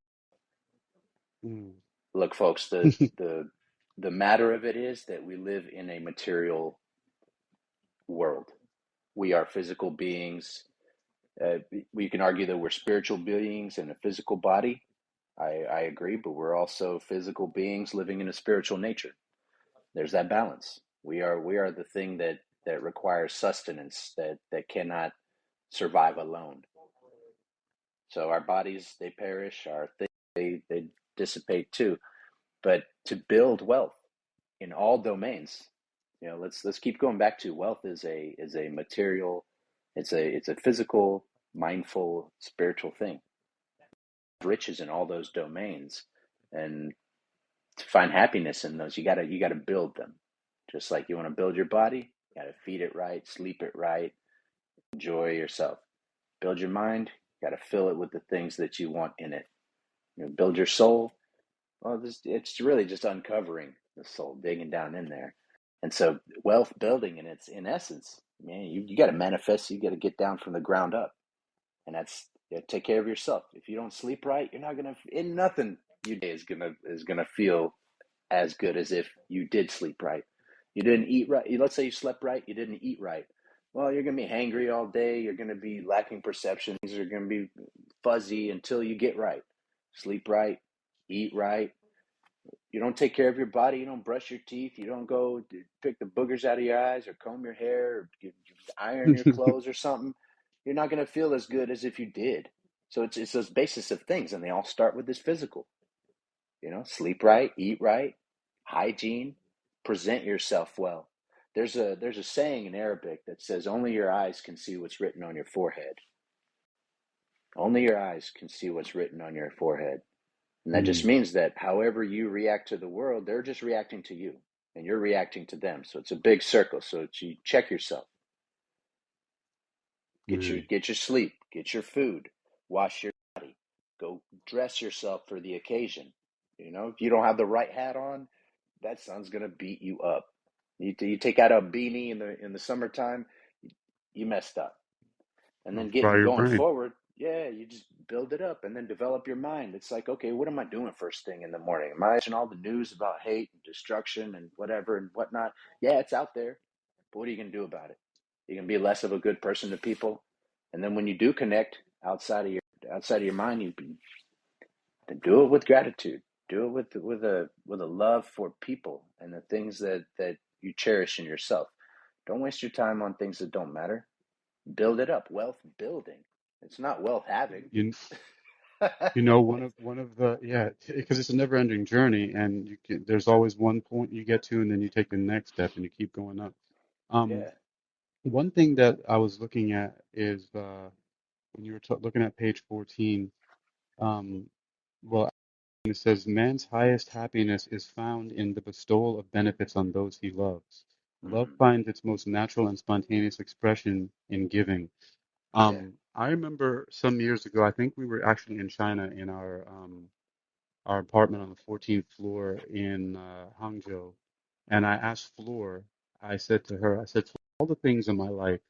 Mm. Look, folks, the matter of it is that we live in a material world. We are physical beings. We can argue that we're spiritual beings in a physical body. I agree, but we're also physical beings living in a spiritual nature. There's that balance. We are the thing that requires sustenance, that cannot survive alone. So our bodies, they perish, our things, they dissipate too. But to build wealth in all domains, let's keep going back to wealth is a material, it's a physical, mindful, spiritual thing. Riches in all those domains, and to find happiness in those, you gotta build them. Just like you want to build your body, you gotta feed it right, sleep it right, enjoy yourself. Build your mind, you gotta fill it with the things that you want in it. Build your soul. Well, it's really just uncovering the soul, digging down in there. And so wealth building in essence, man, you got to manifest, you got to get down from the ground up. And that's, take care of yourself. If you don't sleep right, you're not going to, in nothing your day is going to feel as good as if you did sleep right. You didn't eat right. Let's say you slept right, you didn't eat right. Well, you're going to be hangry all day. You're going to be lacking perception. Things are going to be fuzzy until you get right. Sleep right, eat right. You don't take care of your body. You don't brush your teeth. You don't go pick the boogers out of your eyes or comb your hair or iron your clothes or something. You're not going to feel as good as if you did. So it's those basis of things, and they all start with this physical. Sleep right, eat right, hygiene, present yourself well. There's a saying in Arabic that says only your eyes can see what's written on your forehead. Only your eyes can see what's written on your forehead. And that just Mm. means that however you react to the world, they're just reacting to you and you're reacting to them. So it's a big circle. So you check yourself, Man. get your sleep, get your food, wash your body, go dress yourself for the occasion. If you don't have the right hat on, that sun's gonna beat you up. You take out a beanie in the summertime, you messed up. And I'll then fry your going brain. forward, Yeah, you just build it up and then develop your mind. It's like, okay, what am I doing first thing in the morning? Am I watching all the news about hate and destruction and whatever and whatnot? Yeah, it's out there. But what are you going to do about it? You can be less of a good person to people. And then when you do connect outside of your mind, you then do it with gratitude. Do it with a love for people and the things that you cherish in yourself. Don't waste your time on things that don't matter. Build it up. Wealth building. It's not wealth having. You you know one of the yeah because it's a never-ending journey and there's always one point you get to and then you take the next step and you keep going up. Um, Yeah. one thing that I was looking at is when you were t looking at page 14. Um, well, it says man's highest happiness is found in the bestowal of benefits on those he loves. Love Hmm. finds its most natural and spontaneous expression in giving. Yeah. I remember some years ago, I think we were actually in China in our apartment on the 14th floor in Hangzhou, and I asked Floor, I said to her, I said, "For all the things in my life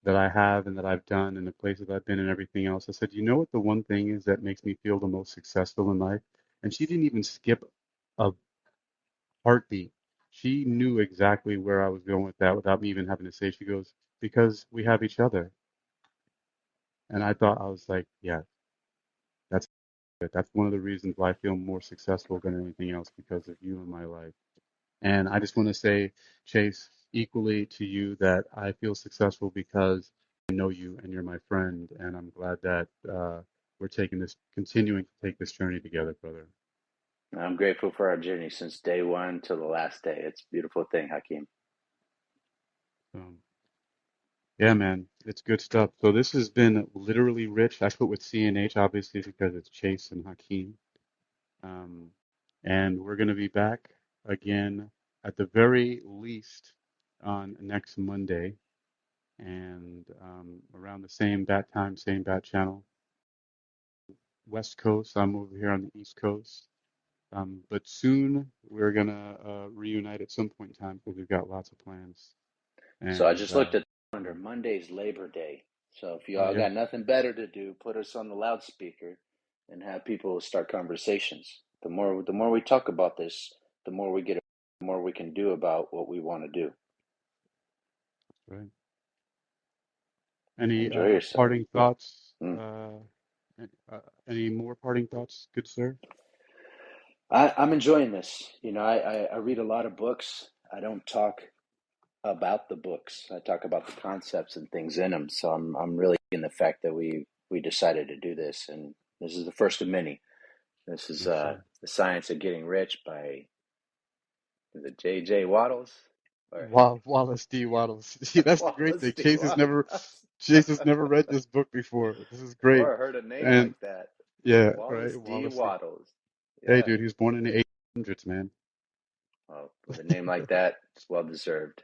that I have and that I've done and the places I've been and everything else," I said, "You know what the one thing is that makes me feel the most successful in life?" And she didn't even skip a heartbeat. She knew exactly where I was going with that without me even having to say. She goes, "Because we have each other." And I thought, I was like, yeah, that's it. That's one of the reasons why I feel more successful than anything else because of you in my life. And I just want to say, Chase, equally to you that I feel successful because I know you and you're my friend, and I'm glad that we're continuing to take this journey together, brother. I'm grateful for our journey since day one till the last day. It's a beautiful thing, Hakeem. Um, yeah, man, it's good stuff. So this has been literally rich. I put with CNH obviously because it's Chase and Hakeem. Um, and we're going to be back again at the very least on next Monday and around the same bat time, same bat channel. West Coast, I'm over here on the East Coast. But soon we're going to reunite at some point in time because we've got lots of plans. So I And just looked at the calendar. um, Monday's Labor Day. So if you oh, all yeah, got nothing better to do, put us on the loudspeaker and have people start conversations. The more we talk about this, the more we can do about what we want to do. right. Any Enjoy yourself. parting thoughts? Mm. Any more parting thoughts, good sir? I'm enjoying this. I read a lot of books. I don't talk about the books. I talk about the concepts and things in them. So I'm really in the fact that we decided to do this, and this is the first of many. This is Yes, sir. The Science of Getting Rich by is it J.J. Waddles or Wallace D. Waddles. See, that's the great Wallace thing. D. Waddles Chase has never read this book before. This is great. or heard a name And like that. yeah, right, Wallace D. Wallace D. Waddles. Hey, Yeah. dude, he was born in the 1800s, man. Well, with a name like that, it's well deserved.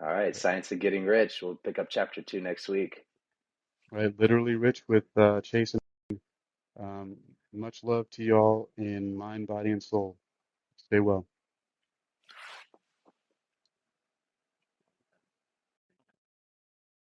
All right, Science of Getting Rich. We'll pick up chapter 2 next week. Right, literally rich with Chase. Much love to y'all in mind, body, and soul. Stay well.